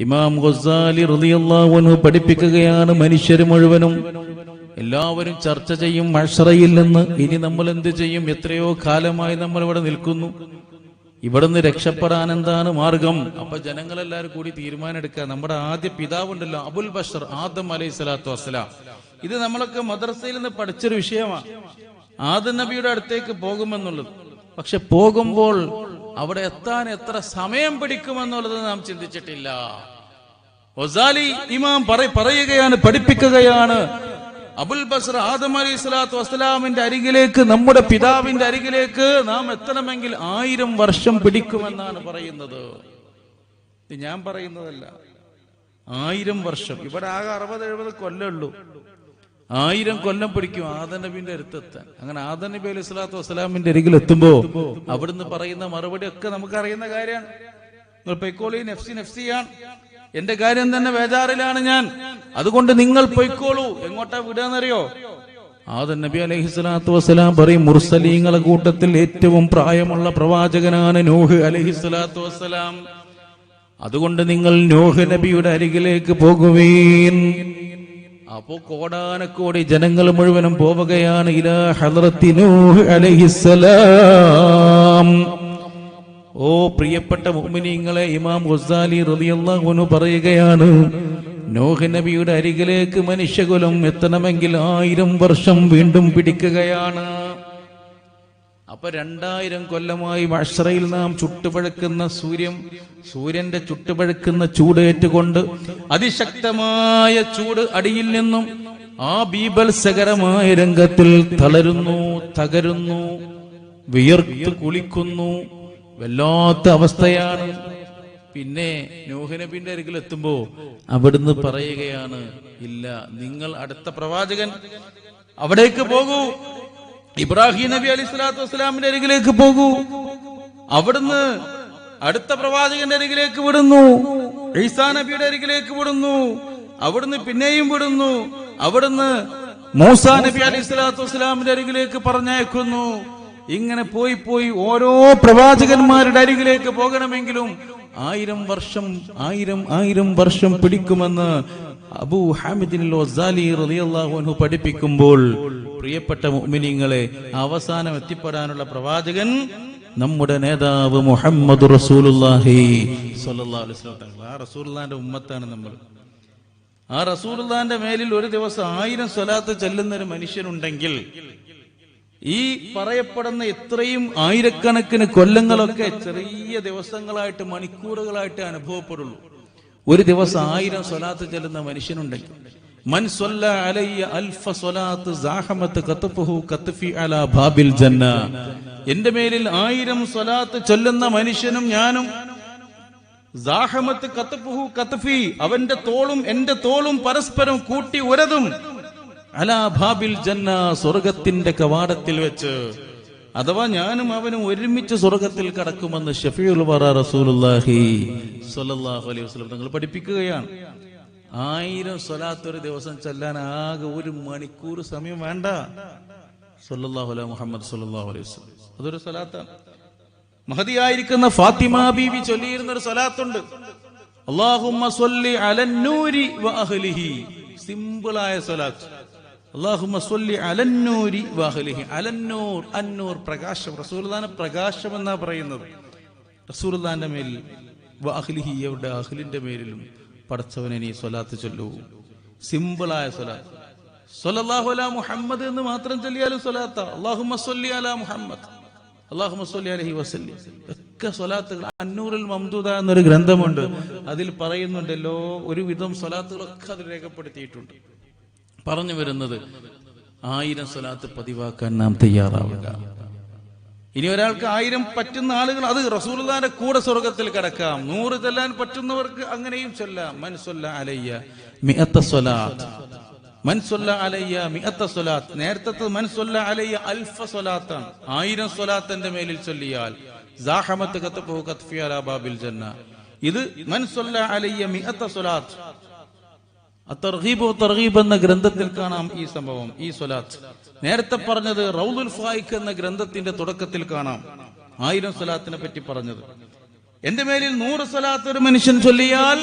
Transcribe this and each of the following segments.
ഇമാം ഗസാലി റളിയല്ലാഹു അൻഹു പഠിപ്പിക്കുകയാണ്, മനുഷ്യർ മുഴുവനും എല്ലാവരും ചർച്ച ചെയ്യും മഹ്ശറയിൽ നിന്ന്. ഇനി നമ്മൾ എന്ത് ചെയ്യും? എത്രയോ കാലമായി നമ്മൾ ഇവിടെ നിൽക്കുന്നു, ഇവിടുന്ന് രക്ഷപ്പെടാൻ എന്താണ് മാർഗം? അപ്പൊ ജനങ്ങളെല്ലാവരും കൂടി തീരുമാനം. നമ്മുടെ ആദ്യ പിതാവുണ്ടല്ലോ, അബുൽ ബഷർ ആദം അലൈഹി സ്വലാത്തു വസ്സലാം. ഇത് നമ്മളൊക്കെ മദ്രസയിൽ നിന്ന് പഠിച്ചൊരു വിഷയമാണ്, ആദം നബിയുടെ അടുത്തേക്ക് പോകുമെന്നുള്ളത്. പക്ഷെ പോകുമ്പോൾ അവിടെ എത്താൻ എത്ര സമയം പിടിക്കുമെന്നുള്ളത് നാം ചിന്തിച്ചിട്ടില്ല. ഗസാലി ഇമാം പറയുകയാണ്, പഠിപ്പിക്കുകയാണ്, അബുൽ ബസർ ആദം അലൈഹി സ്വലാത്തു വസ്സലാമിന്റെ അരികിലേക്ക്, നമ്മുടെ പിതാവിന്റെ അരികിലേക്ക് നാം എത്തണമെങ്കിൽ 1000 വർഷം പിടിക്കുമെന്നാണ് പറയുന്നത്. ഇത് ഞാൻ പറയുന്നതല്ല, 1000 വർഷം. ഇവിടെ ആകെ 60-70 കൊല്ലമുള്ളൂ. 1000 കൊല്ലം പിടിക്കും ആദം നബിന്റെ അടുത്തെത്താൻ. അങ്ങനെ ആദം നബി അലൈഹി സ്വലാത്തു വസ്സലാമിന്റെ അരികിൽ എത്തുമ്പോ അവിടുന്ന് പറയുന്ന മറുപടി ഒക്കെ നമുക്ക് അറിയുന്ന കാര്യമാണ്. നിങ്ങൾ പൊയ്ക്കോളി, നഫ്സി നഫ്സിയാണ്, എന്റെ കാര്യം തന്നെ ബേജാറിലാണ് ഞാൻ, അതുകൊണ്ട് നിങ്ങൾ പൊയ്ക്കോളൂ. എങ്ങോട്ടാ വിടുകയെന്നറിയോ? ആദം നബി അലൈഹി സ്വലാത്തു വസ്സലാം പറയും, മുർസലീങ്ങളെ കൂട്ടത്തിൽ ഏറ്റവും പ്രായമുള്ള പ്രവാചകനാണ് നൂഹ് അലൈഹി സ്വലാത്തു വസ്സലാം. അതുകൊണ്ട് നിങ്ങൾ നൂഹ് നബിയുടെ അരികിലേക്ക് പോകുവീൻ. അപ്പോ കോടാനക്കോടി ജനങ്ങൾ മുഴുവനും പോവുകയാണ് ഇലാ ഹദ്റത്തി നൂഹ് അലൈഹിസ്സലാം. ഓ പ്രിയപ്പെട്ട മുഅ്മിനീങ്ങളെ, ഇമാം ഗസാലി റളിയല്ലാഹു അൻഹു പറയുകയാണ്, നൂഹ് നബിയുടെ അരികിലേക്ക് മനുഷ്യകുലം എത്തണമെങ്കിൽ 1000 വർഷം വീണ്ടും പിടിക്കുകയാണ്. അപ്പൊ 2000 കൊല്ലമായി മഹ്ശറയിൽ നാം ചുട്ടുപഴുക്കുന്ന സൂര്യന്റെ ചുട്ടുപഴുക്കുന്ന ചൂടേറ്റുകൊണ്ട് അതിശക്തമായ ചൂട് അടിയിൽ നിന്നും ആ ബീഭത്സകരമായ രംഗത്തിൽ തളരുന്നു, തകരുന്നു, വിയർത്ത് കുളിക്കുന്നു, വല്ലാത്ത അവസ്ഥയാണ്. പിന്നെ നൂഹ് നബിന്റെ അരികിൽ എത്തുമ്പോ അവിടുന്ന് പറയുകയാണ്, ഇല്ല, നിങ്ങൾ അടുത്ത പ്രവാചകൻ അവിടേക്ക് പോകൂ, ഇബ്രാഹിം നബി അലൈഹി സ്വലാത്തു വസ്സലാമിന്റെ അരികിലേക്ക് പോകൂ. അവിടുന്ന് അടുത്ത പ്രവാചകന്റെ അരികിലേക്ക് വിടുന്നു, ഈസാ നബിയുടെ അരികിലേക്ക് വിടുന്നു, അവിടുന്ന് പിന്നെയും വിടുന്നു, അവിടുന്ന് മൂസാ നബി അലൈഹി സ്വലാത്തു വസ്സലാമിന്റെ അരികിലേക്ക് പറഞ്ഞയക്കുന്നു. ഇങ്ങനെ പോയി പോയി ഓരോ പ്രവാചകന്മാരുടെ അരികിലേക്ക് പോകണമെങ്കിലും 1000 വർഷം പിടിക്കുമെന്ന് അബൂ ഹാമിദിൻ ഗസാലി റളിയല്ലാഹു അൻഹു പഠിപ്പിക്കുമ്പോൾ, പ്രിയപ്പെട്ട മുഅ്മിനീങ്ങളെ, അവസാനം എത്തിപ്പെടാനുള്ള പ്രവാചകൻ നമ്മുടെ നേതാവ് മുഹമ്മദ് റസൂലുള്ളാഹി സ്വല്ലല്ലാഹു അലൈഹി വസല്ലം. ആ റസൂലുള്ളാഹിന്റെ ഉമ്മത്താണ് നമ്മൾ. ആ റസൂലുള്ളാഹിന്റെ മേലിൽ ഒരു ദിവസം 1000 സ്വലാത്ത് ചൊല്ലുന്ന ഒരു മനുഷ്യനുണ്ടെങ്കിൽ ഈ പറയപ്പെടുന്ന ഇത്രയും ആയിരക്കണക്കിന് കൊല്ലങ്ങളൊക്കെ ചെറിയ ദിവസങ്ങളായിട്ട്, മണിക്കൂറുകളായിട്ട് അനുഭവപ്പെടുള്ളൂ. ഒരു ദിവസം 1000 സ്വലാത്ത് ചൊല്ലുന്ന മനുഷ്യനുണ്ടെങ്കിൽ, മൻ സ്വല്ല അലയ്യ അൽഫ സ്വലാത്ത് സഅഹമത്ത് ഖത്ഫുഹു ഖത്ഫി അലാ ബാബിൽ ജന്ന. എന്റെ മേലിൽ 1000 സ്വലാത്ത് ചൊല്ലുന്ന മനുഷ്യനും ഞാനും, സഅഹമത്ത് ഖത്ഫുഹു ഖത്ഫി, അവന്റെ തോളും എന്റെ തോളും പരസ്പരം കൂട്ടി ഉരതും, അലാ ബാബിൽ ജന്ന, സ്വർഗത്തിന്റെ കവാടത്തിൽ വെച്ച്, അഥവാ ഞാനും അവനും ഒരുമിച്ച് സ്വർഗത്തിൽ കടക്കുമെന്ന് ഷഫീഉൽ വറ റസൂലുള്ളാഹി സ്വല്ലല്ലാഹു അലൈഹി വസല്ലം തങ്ങൾ പഠിപ്പിക്കുകയാണ്. 1000 സ്വലാത്ത് ഒരു ദിവസം ചൊല്ലാൻ ആകെ 1 മണിക്കൂർ സമയം വേണ്ട. സ്വല്ലല്ലാഹു അലൈഹി മുഹമ്മദ് സ്വല്ലല്ലാഹു അലൈഹി വസല്ലം, അതൊരു സ്വലാത്താണ്. മഹദിയായിരിക്കുന്ന ഫാത്തിമ ബീവി ചൊല്ലിയിരുന്ന ഒരു സ്വലാത്തുണ്ട്, അല്ലാഹുമ്മ സ്വല്ലി അലൻ നൂരി വ അഹ്ലിഹി. സിമ്പിളായ സ്വലാത്ത്, അല്ലാഹുമ്മ സ്വല്ലി അലൻ നൂരി വ അഹ്ലിഹി. അലന്നൂർ, അന്നൂർ പ്രകാശം. റസൂലുള്ളാഹിനെ പ്രകാശം എന്നാ പറയുന്നത്. റസൂലുള്ളാഹിന്റെ മേലിൽ വ അഹ്ലിഹി, അവരുടെ അഹ്ലിന്റെ മേലിലും പടച്ചവനെ നീ സ്വലാത്ത് ചൊല്ലൂ. സിമ്പിളായ സ്വലാത്ത്. സ്വല്ലല്ലാഹു അലാ മുഹമ്മദ് എന്ന് മാത്രം ചൊല്ലിയാലും സ്വലാത്താ. അല്ലാഹുമ്മ സ്വല്ലി അലാ മുഹമ്മദ്, അല്ലാഹുമ്മ സ്വല്ലി അലൈഹി വസല്ലം, ഒക്കെ സ്വലാത്തുകൾ. അന്നൂറുൽ മംദൂദ എന്നൊരു ഗ്രന്ഥമുണ്ട്, അതിൽ പറയുന്നുണ്ടല്ലോ, ഒരുവിധം സ്വലാത്തുകളൊക്കെ അതിൽ രേഖപ്പെടുത്തിയിട്ടുണ്ട്. പറഞ്ഞു വരുന്നത് 1000 സ്വലാത്ത് പതിവാക്കാൻ നാം തയ്യാറാവുക. ഇനി ഒരാൾക്ക് 1000 പറ്റുന്ന ആളുകൾ, അത് റസൂലുള്ളാഹിന്റെ കൂടെ സ്വർഗത്തിൽ കിടക്കാം. 100 ചൊല്ലാൻ പറ്റുന്നവർക്ക് അങ്ങനെയും ചൊല്ലാം. മൻ സ്വല്ല അലയ്യ മിഅത്ത സ്വലാത്ത്, മൻ സ്വല്ല അലയ്യ മിഅത്ത സ്വലാത്ത്. നേരത്തെ മൻ സ്വല്ല അലയ്യ അൽഫ സ്വലാത്താണ്. 1000 സ്വലാത്ത് എന്റെ മേലിൽ ചൊല്ലിയാൽ സഅഹമത്ത് ഖത്ഫുഹു ഖത്ഫി അലാ ബാബിൽ ജന്ന. ഇത് മൻ സ്വല്ല അലയ്യ മിഅത്ത സ്വലാത്ത്. അത്തർഗീബ് തർഗീബ് എന്ന ഗ്രന്ഥത്തിൽ കാണാം ഈ സംഭവം, ഈ സ്വലാത്ത്. നേരത്തെ പറഞ്ഞത് റൗദുൽ ഫായിഖ് എന്ന ഗ്രന്ഥത്തിന്റെ തുടക്കത്തിൽ കാണാം 1000 സ്വലാത്തിനെ പറ്റി പറഞ്ഞത്. എന്റെ മേലിൽ 100 സ്വലാത്ത് ഒരു മനുഷ്യൻ ചൊല്ലിയാൽ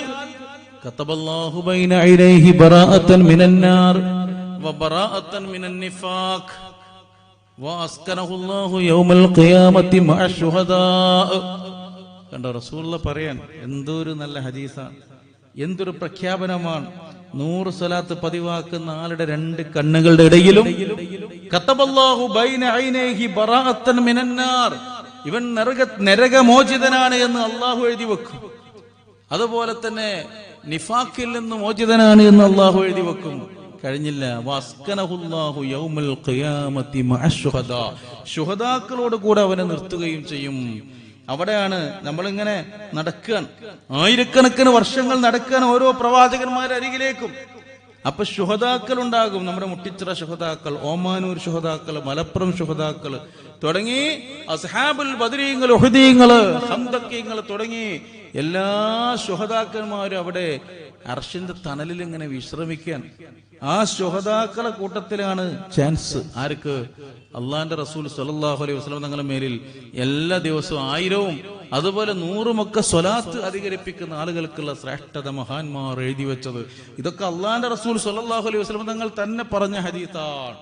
കതബല്ലാഹു ബൈന ഐനൈഹി ബറാഅത്തൻ മിനന്നാർ വബറാഅത്തൻ മിനൻ നിഫാഖ് വഅസ്കനഹുല്ലാഹു യൗമൽ ഖിയാമത്തി മഅ ശുഹദാ. കണ്ടോ റസൂലുള്ളാഹി പറയാൻ എന്തൊരു നല്ല ഹദീസാണ്, എന്തൊരു പ്രഖ്യാപനമാണ്. 100 സ്വലാത്ത് പതിവാക്കുന്ന ആളുടെ 2 കണ്ണുകളുടെ ഇടയിലും കതബല്ലാഹു ബൈന ഐനൈഹി ബറാഅത്തൻ മിനന്നാർ, ഇവൻ നരകമോചിതനാണ് എന്ന് അള്ളാഹു എഴുതി വെക്കും. അതുപോലെ തന്നെ നിഫാഖിൽ നിന്ന് മോചിതനാണ് എന്ന് അള്ളാഹു എഴുതി വെക്കും. കഴിഞ്ഞില്ല, വസ്കനഹുല്ലാഹു യൗമൽ ഖിയാമത്തി മഅ ശുഹദാ, ശുഹദാക്കളോട് കൂടെ അവനെ നിർത്തുകയും ചെയ്യും. അവിടെയാണ് നമ്മളിങ്ങനെ നടക്കാൻ, ആയിരക്കണക്കിന് വർഷങ്ങൾ നടക്കാൻ ഓരോ പ്രവാചകന്മാരുടെ അരികിലേക്കും. അപ്പൊ ശുഹദാക്കൾ ഉണ്ടാകും. നമ്മുടെ മുട്ടിച്ചിറ ശുഹദാക്കൾ, ഓമാനൂർ ശുഹദാക്കൾ, മലപ്പുറം ശുഹദാക്കൾ തുടങ്ങി അസ്ഹാബുൽ ബദരീങ്ങൾ, ഉഹദീങ്ങൾ, ഖന്ദഖീങ്ങൾ തുടങ്ങി എല്ലാ ശുഹദാക്കന്മാരും അവിടെ അർശിന്റെ തണലിൽ ഇങ്ങനെ വിശ്രമിക്കാൻ. ആ ശുഹദാക്കളെ കൂട്ടത്തിലാണ് ചാൻസ് ആർക്ക്? അള്ളാന്റെ റസൂൽ സ്വല്ലല്ലാഹു അലൈഹി വസല്ലം തങ്ങളുടെ മേലിൽ എല്ലാ ദിവസവും 1000-ഉം അതുപോലെ 100-ഉം സ്വലാത്ത് അധികരിപ്പിക്കുന്ന ആളുകൾക്കുള്ള ശ്രേഷ്ഠത മഹാന്മാർ എഴുതി വെച്ചത്. ഇതൊക്കെ അള്ളാന്റെ റസൂൽ സ്വല്ലല്ലാഹു അലൈഹി വസല്ലം തങ്ങൾ തന്നെ പറഞ്ഞ ഹദീസാണ്.